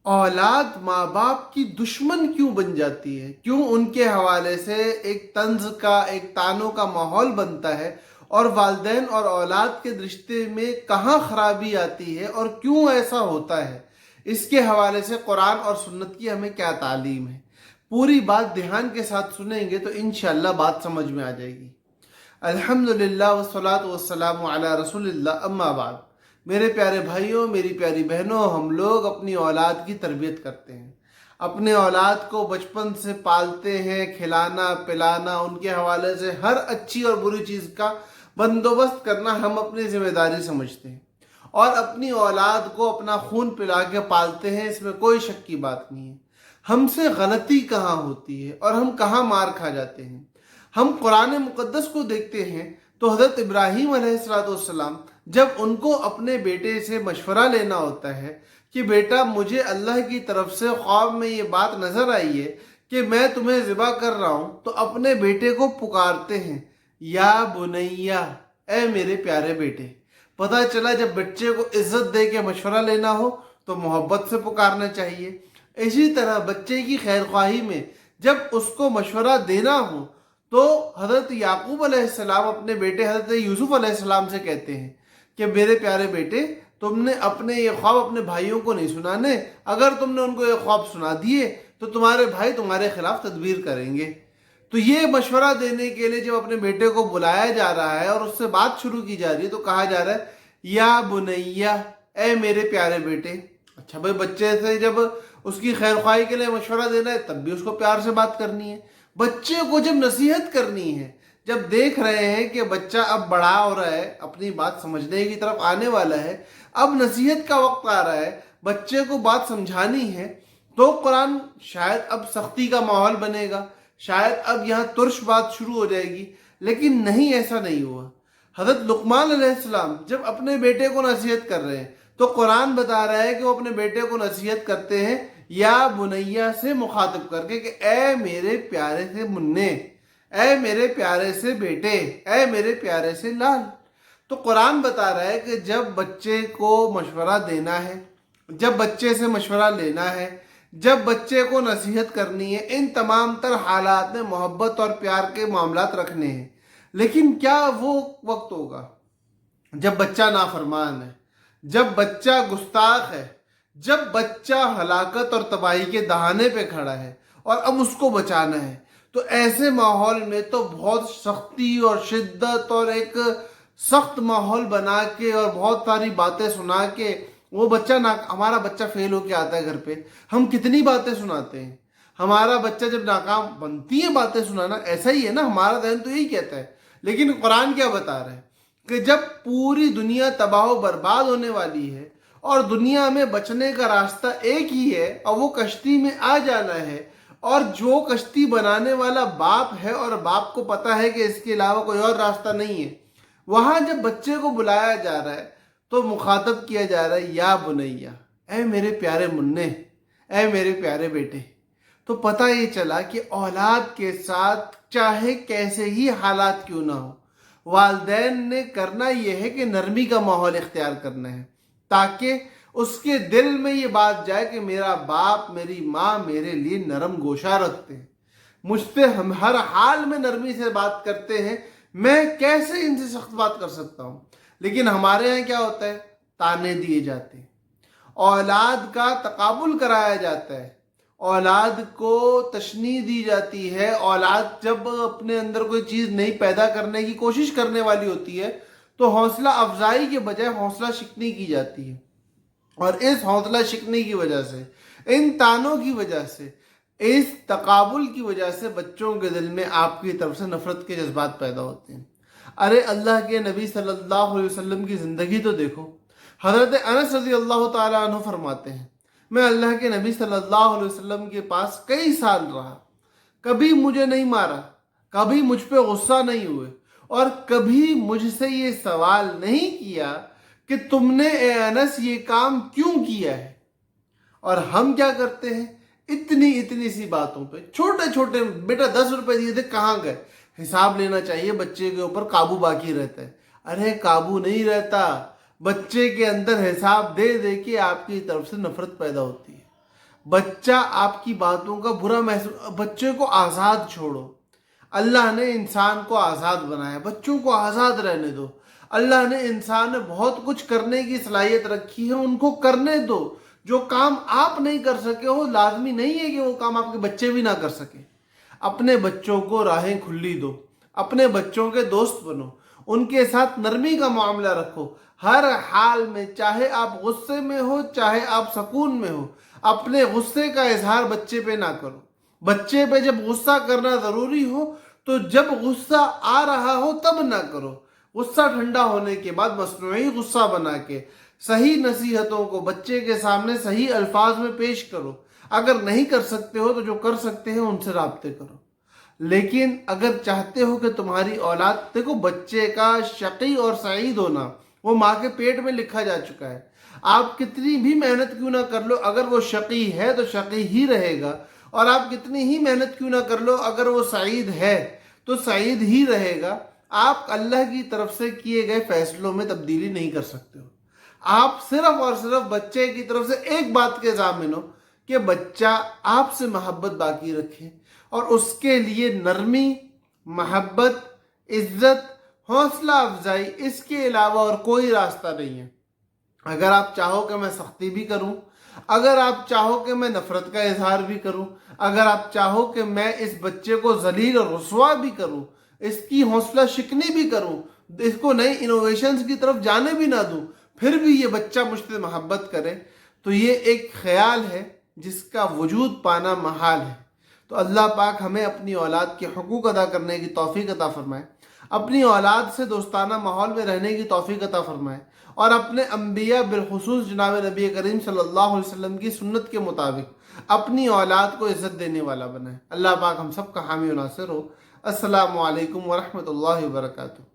औलाद माँ बाप की दुश्मन क्यों बन जाती है, क्यों उनके हवाले से एक तंज का, एक तानों का माहौल बनता है, और वालिदैन और औलाद के रिश्ते में कहाँ खराबी आती है और क्यों ऐसा होता है, इसके हवाले से कुरान और सुन्नत की हमें क्या तालीम है। पूरी बात ध्यान के साथ सुनेंगे तो इंशाअल्लाह बात समझ में आ जाएगी। अल्हम्दुलिल्लाह वस्सलातु वस्सलामु अला रसूलिल्लाह, अम्मा बाद। मेरे प्यारे भाइयों, मेरी प्यारी बहनों, हम लोग अपनी औलाद की तरबियत करते हैं, अपने औलाद को बचपन से पालते हैं, खिलाना पिलाना, उनके हवाले से हर अच्छी और बुरी चीज़ का बंदोबस्त करना हम अपनी जिम्मेदारी समझते हैं, और अपनी औलाद को अपना खून पिला के पालते हैं, इसमें कोई शक की बात नहीं है। हमसे गलती कहाँ होती है और हम कहाँ मार खा जाते हैं। हम कुरान मुक़द्दस को देखते हैं तो हज़रत इब्राहीम अलैहिस्सलाम, जब उनको अपने बेटे से मशवरा लेना होता है कि बेटा मुझे अल्लाह की तरफ से ख्वाब में ये बात नज़र आई है कि मैं तुम्हें ज़िबा कर रहा हूँ, तो अपने बेटे को पुकारते हैं, या बुनैया, ए मेरे प्यारे बेटे। पता चला जब बच्चे को इज्जत दे के मशवरा लेना हो तो मोहब्बत से पुकारना चाहिए। इसी तरह बच्चे की खैर ख्वाही में जब उसको मशवरा देना हो तो हज़रत याकूब अलैहिस्सलाम अपने बेटे हज़रत यूसुफ अलैहिस्सलाम से कहते हैं कि मेरे प्यारे बेटे, तुमने अपने ये ख्वाब अपने भाइयों को नहीं सुनाने, अगर तुमने उनको ये ख्वाब सुना दिए तो तुम्हारे भाई तुम्हारे खिलाफ तदबीर करेंगे। तो ये मशवरा देने के लिए जब अपने बेटे को बुलाया जा रहा है और उससे बात शुरू की जा रही है तो कहा जा रहा है, या बुनैया, ए मेरे प्यारे बेटे। अच्छा भाई, बच्चे से जब उसकी खैर ख्वाही के लिए मशवरा देना है तब भी उसको प्यार से बात करनी है। बच्चे को जब नसीहत करनी है, जब देख रहे हैं कि बच्चा अब बड़ा हो रहा है, अपनी बात समझने की तरफ आने वाला है, अब नसीहत का वक्त आ रहा है, बच्चे को बात समझानी है, तो कुरान शायद अब सख्ती का माहौल बनेगा, शायद अब यहाँ तुर्श बात शुरू हो जाएगी। लेकिन नहीं, ऐसा नहीं हुआ। हज़रत लुकमान अलैहिस्सलाम जब अपने बेटे को नसीहत कर रहे हैं तो कुरान बता रहा है कि वो अपने बेटे को नसीहत करते हैं या बुनैया से मुखातिब करके कि ए मेरे प्यारे से मुन्ने, ए मेरे प्यारे से बेटे, ए मेरे प्यारे से लाल। तो कुरान बता रहा है कि जब बच्चे को मशवरा देना है, जब बच्चे से मशवरा लेना है, जब बच्चे को नसीहत करनी है, इन तमाम तर हालात में मोहब्बत और प्यार के मामलात रखने हैं। लेकिन क्या वो वक्त होगा जब बच्चा नाफरमान है, जब बच्चा गुस्ताख है, जब बच्चा हलाकत और तबाही के दहाने पे खड़ा है और अब उसको बचाना है? तो ऐसे माहौल में तो बहुत सख्ती और शिद्दत और एक सख्त माहौल बना के और बहुत सारी बातें सुना के वो बच्चा ना, हमारा बच्चा फेल होके आता है घर पे, हम कितनी बातें सुनाते हैं। हमारा बच्चा जब नाकाम बनती है बातें सुनाना, ऐसा ही है ना, हमारा जहन तो यही कहता है। लेकिन कुरान क्या बता रहा है कि जब पूरी दुनिया तबाह बर्बाद होने वाली है और दुनिया में बचने का रास्ता एक ही है और वो कश्ती में आ जाना है, और जो कश्ती बनाने वाला बाप है और बाप को पता है कि इसके अलावा कोई और रास्ता नहीं है, वहाँ जब बच्चे को बुलाया जा रहा है तो मुखातब किया जा रहा है, या बुनैया, ऐ मेरे प्यारे मुन्ने, ऐ मेरे प्यारे बेटे। तो पता ये चला कि औलाद के साथ चाहे कैसे ही हालात क्यों ना हो, वालिदैन ने करना यह है कि नरमी का माहौल इख्तियार करना है, ताकि उसके दिल में ये बात जाए कि मेरा बाप मेरी माँ मेरे लिए नरम गोशा रखते हैं, मुझसे हम हर हाल में नरमी से बात करते हैं, मैं कैसे इनसे सख्त बात कर सकता हूँ। लेकिन हमारे यहाँ क्या होता है, ताने दिए जाते हैं, औलाद का तकाबुल कराया जाता है, औलाद को तशनी दी जाती है। औलाद जब अपने अंदर कोई चीज़ नहीं पैदा करने की कोशिश करने वाली होती है तो हौसला अफजाई के बजाय हौसला शिकनी की जाती है, और इस हौसला शिकनी की वजह से, इन तानों की वजह से, इस तकाबुल की वजह से बच्चों के दिल में आपकी तरफ से नफरत के जज्बात पैदा होते हैं। अरे अल्लाह के नबी सल्लल्लाहु अलैहि वसल्लम की ज़िंदगी तो देखो। हज़रत अनस रज़ी अल्लाह ताला अन्हु फरमाते हैं, मैं अल्लाह के नबी सल्लल्लाहु अलैहि वसल्लम के पास कई साल रहा, कभी मुझे नहीं मारा, कभी मुझ पे गुस्सा नहीं हुए, और कभी मुझसे ये सवाल नहीं किया कि तुमने ए अनस ये काम क्यों किया है। और हम क्या करते हैं, इतनी इतनी सी बातों पे, छोटे छोटे, बेटा 10 रुपए दिए थे कहाँ गए, हिसाब लेना चाहिए, बच्चे के ऊपर काबू बाकी रहता है। अरे काबू नहीं रहता, बच्चे के अंदर हिसाब दे दे के आपकी तरफ से नफरत पैदा होती है। बच्चा आपकी बातों का बुरा महसूस, बच्चे को आज़ाद छोड़ो। अल्लाह ने इंसान को आज़ाद बनाया, बच्चों को आज़ाद रहने दो। अल्लाह ने इंसान में बहुत कुछ करने की सलाहियत रखी है, उनको करने दो। जो काम आप नहीं कर सके हो, लाजमी नहीं है कि वो काम आपके बच्चे भी ना कर सके। अपने बच्चों को राहें खुली दो, अपने बच्चों के दोस्त बनो, उनके साथ नरमी का मामला रखो। हर हाल में, चाहे आप गुस्से में हो चाहे आप सुकून में हो, अपने गुस्से का इजहार बच्चे पे ना करो। बच्चे पे जब गुस्सा करना ज़रूरी हो तो जब गुस्सा आ रहा हो तब ना करो। गुस्सा ठंडा होने के बाद मसनूई गुस्सा बना के सही नसीहतों को बच्चे के सामने सही अल्फाज में पेश करो। अगर नहीं कर सकते हो तो जो कर सकते हैं उनसे राब्ते करो। लेकिन अगर चाहते हो कि तुम्हारी औलाद, देखो बच्चे का शकी और सईद होना वो माँ के पेट में लिखा जा चुका है। आप कितनी भी मेहनत क्यों ना कर लो, अगर वो शकी है तो शकी ही रहेगा, और आप कितनी ही मेहनत क्यों ना कर लो, अगर वो सईद है तो सईद ही रहेगा। आप अल्लाह की तरफ से किए गए फैसलों में तब्दीली नहीं कर सकते हो। आप सिर्फ और सिर्फ बच्चे की तरफ से एक बात के ज़ामिन हो कि बच्चा आपसे मोहब्बत बाकी रखे, और उसके लिए नरमी, मोहब्बत, इज्जत, हौसला अफजाई, इसके अलावा और कोई रास्ता नहीं है। अगर आप चाहो कि मैं सख्ती भी करूं, अगर आप चाहो कि मैं नफरत का इजहार भी करूं, अगर आप चाहो कि मैं इस बच्चे को जलील और रुसवा भी करूं, इसकी हौसला शिकनी भी करूं, इसको नई इनोवेशंस की तरफ जाने भी ना दूं, फिर भी ये बच्चा मुझसे मोहब्बत करे, तो ये एक ख्याल है जिसका वजूद पाना महाल है। तो अल्लाह पाक हमें अपनी औलाद के हुकूक अदा करने की तौफीक अता फरमाए, अपनी औलाद से दोस्ताना माहौल में रहने की तौफीक अता फरमाए, और अपने अंबिया बिलखुसूस जनाब नबी करीम सल्लल्लाहु अलैहि वसल्लम की सुन्नत के मुताबिक अपनी औलाद को इज़्ज़त देने वाला बनाए। अल्लाह पाक हम सब का हामी और नासिर हो। अस्सलामु अलैकुम वरहमतुल्लाहि वबरकातुहू।